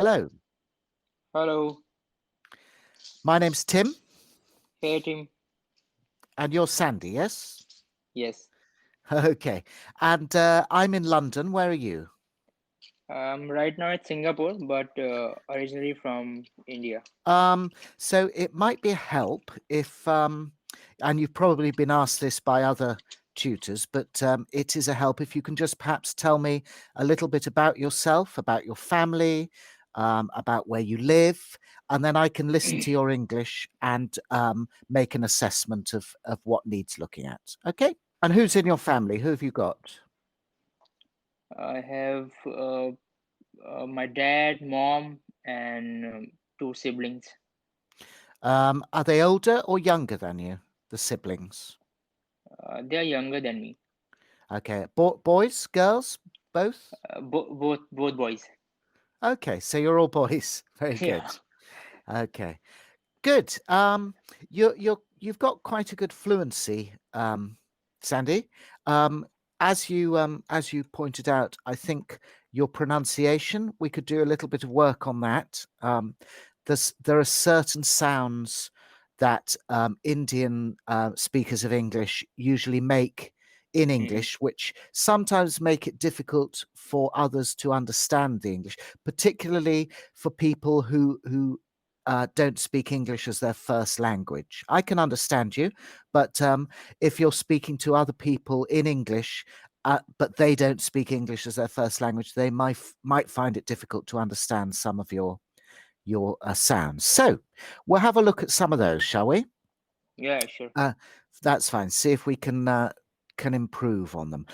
Hello, Hello. my name's Tim, Hey, Tim. and you're Sandy, yes? Yes. Okay, and I'm in London. Where are you? Right now it's Singapore, but originally from India. So it might be a help if, and you've probably been asked this by other tutors, but it is a help if you can just perhaps tell me a little bit about yourself, about your family, about where you live, and then I can listen to your English and make an assessment of what needs looking at. Okay? And who's in your family? Who have you got? I have my dad, mom, and two siblings. Are they older or younger than you, the siblings? They are younger than me. Okay. Boys, girls, both? Both boys. Okay, so you're all boys. Very Yeah. good. Okay, good. You've got quite a good fluency, Sandy. Um, as you pointed out, I think your pronunciation, we could do a little bit of work on that. There are certain sounds that Indian speakers of English usually make in Mhm. English, which sometimes make it difficult for others to understand the English, particularly for people who don't speak English as their first language. I can understand you, but if you're speaking to other people in English, but they don't speak English as their first language, they might find it difficult to understand some of your sounds. So we'll have a look at some of those, shall we? Yeah, sure. Uh, that's fine. See if we can improve on them.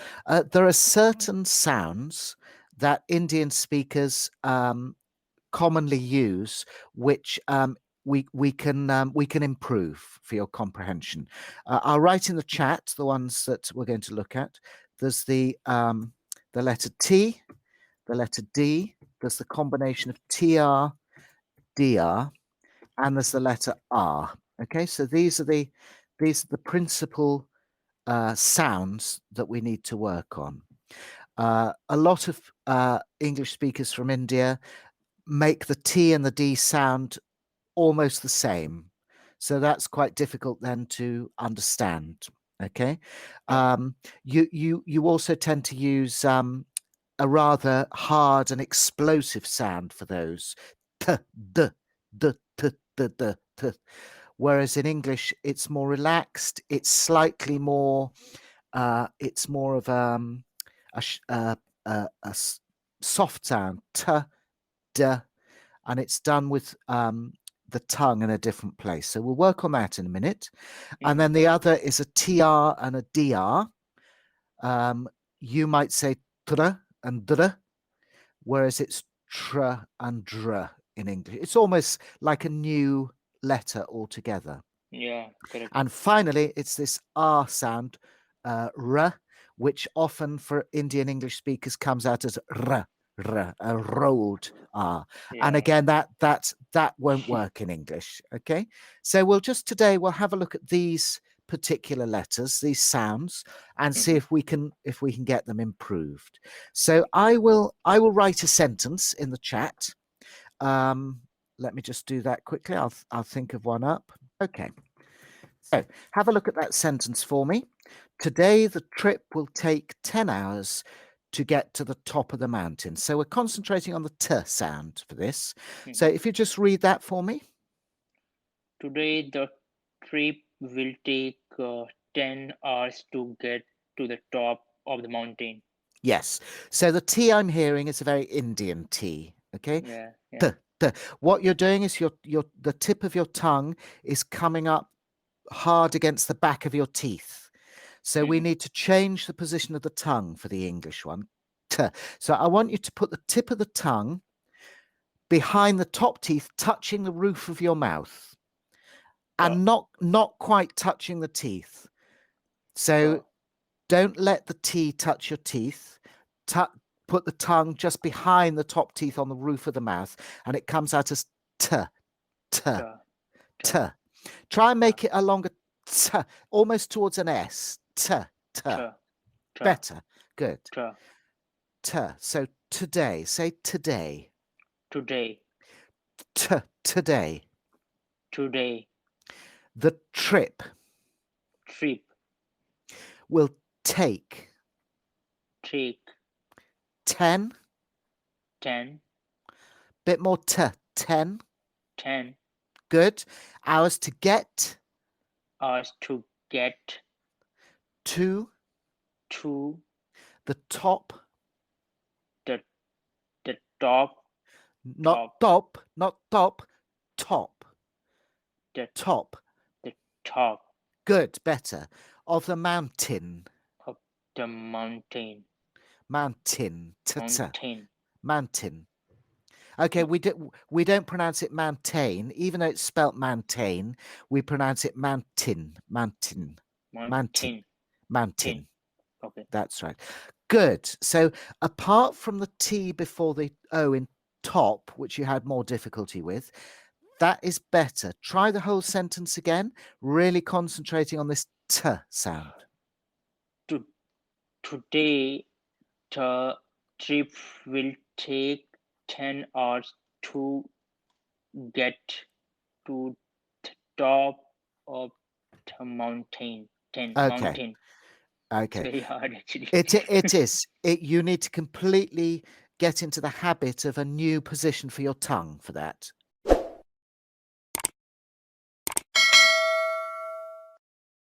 There are certain sounds that Indian speakers commonly use, which we can improve for your comprehension. I'll write in the chat the ones that we're going to look at. There's the letter T, the letter D. There's the combination of TR, DR, and there's the letter R. Okay, so these are the principal sounds that we need to work on. A lot of English speakers from India make the T and the D sound almost the same. So that's quite difficult then to understand. Okay. Yeah. You also tend to use a rather hard and explosive sound for those. T, d, d, t, d, d, t. Whereas in English, it's more relaxed. It's slightly more. It's more of a, sh- a soft sound. T, d, and it's done with the tongue in a different place. So we'll work on that in a minute. And Mhm. then the other is a TR and a DR. Um, you might say tr and dr, whereas it's tr and dr in English. It's almost like a new letter altogether. Yeah, correct. And finally, it's this R sound, r, which often for Indian English speakers comes out as r, a rolled R. And Yeah. again, that won't work in English. Okay, so we'll have a look at these particular letters, these sounds, and see Mhm. if we can get them improved. So I will write a sentence in the chat. Um, Let me just do that quickly. I'll think of one up. Okay. So have a look at that sentence for me. Today, the trip will take 10 hours to get to the top of the mountain. So we're concentrating on the T sound for this. So Mhm. if you just read that for me. Today the trip will take 10 hours to get to the top of the mountain. Yes. So the T I'm hearing is a very Indian T. Okay. Yeah, T, yeah. T. What you're doing is the tip of your tongue is coming up hard against the back of your teeth. So we Mhm. need to change the position of the tongue for the English one. T. So I want you to put the tip of the tongue behind the top teeth, touching the roof of your mouth, Ta, and not quite touching the teeth. So ta, don't let the T touch your teeth. Put the tongue just behind the top teeth on the roof of the mouth, and it comes out as t, t, ta, ta, t. Try and ta, make it a longer t, almost towards an S. T, t. ta, ta, Better. Good. ta. T. So today. Say today. today, today. today, The trip trip, will take take, 10, 10, bit more 10. 10 Good. Hours to get hours to get to to the top, the the top, not top, top, not top, top, the top. the top Good, better. Of the mountain, of the mountain, mountain, mountain. mountain. Okay, Mm, we don't pronounce it mountain, even though it's spelt mountain. We pronounce it mountain, mountain, mountain, mountain, tin. mountain. Okay. That's right. Good. So apart from the T before the O in top, which you had more difficulty with, that is better. Try the whole sentence again, really concentrating on this T sound. To, today the trip will take 10 hours to get to the top of the mountain. 10 Okay. mountain. It's Okay. very hard actually. It is. You need to completely get into the habit of a new position for your tongue for that.